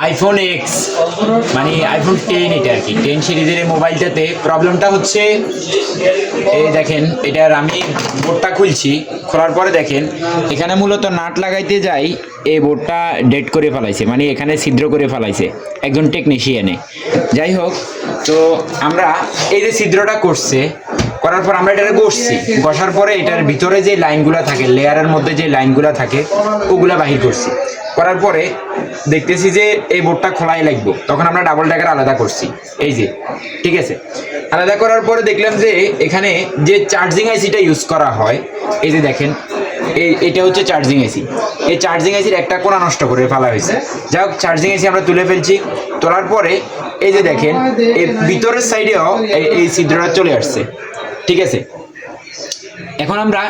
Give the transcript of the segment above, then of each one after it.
IPhone x মানে iPhone 10, এটা আর কি 10 সিরিজের এই মোবাইলটাতে প্রবলেমটা হচ্ছে, এই দেখেন এটার আমি বোর্ডটা খুলছি, খোলার পরে দেখেন এখানে মূলত নাট লাগাইতে যাই এই বোর্ডটা ডেড করে ফেলাইছে, মানে এখানে ছিদ্র করে ফেলাইছে একজন টেকনিশিয়ানে। যাই হোক, তো আমরা এই যে ছিদ্রটা করছে, করার পর আমরা এটাকে ঘষছি, ঘষার পরে এটার ভিতরে যে লাইনগুলো থাকে, লেয়ারের মধ্যে যে লাইনগুলো থাকে ওগুলা বাহির করছি, করার পরে দেখতেছি যে এই বোর্ডটা খোলাই লাগবে, তখন আমরা ডাবল ড্যাগার আলাদা করছি, এই যে ঠিক আছে। আলাদা করার পরে দেখলাম যে এখানে যে চার্জিং আইসিটা ইউজ করা হয়, এই যে দেখেন এটা হচ্ছে চার্জিং আইসি, এই চার্জিং আইসির একটা কোণা নষ্ট করে ফেলা হয়েছে। যাই হোক, চার্জিং আইসি আমরা তুলে ফেলছি, তোলার পরে এই যে দেখেন এর ভিতরের সাইডেও এই ছিদ্রটা চলে আসছে, ঠিক আছে। এখন আমরা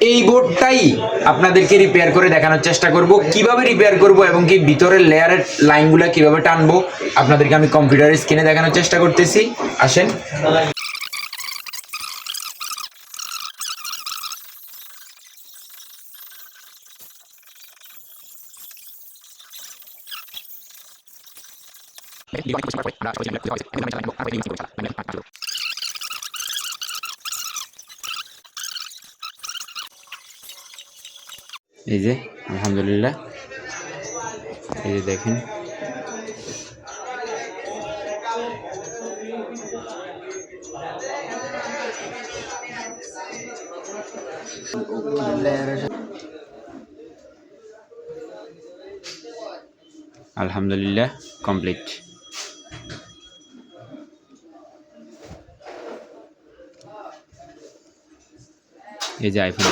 এই বোর্ডটাই আপনাদেরকে রিপেয়ার করে দেখানোর চেষ্টা করব, কিভাবে রিপেয়ার করব এবং কি ভিতরের লেয়ারের লাইনগুলো কিভাবে টানবো আপনাদেরকে আমি কম্পিউটারের স্ক্রিনে দেখানোর চেষ্টা করতেছি। আসেন। এই যে আলহামদুলিল্লাহ, এই যে দেখেন আলহামদুলিল্লাহ কমপ্লিট। এই যে আইফোন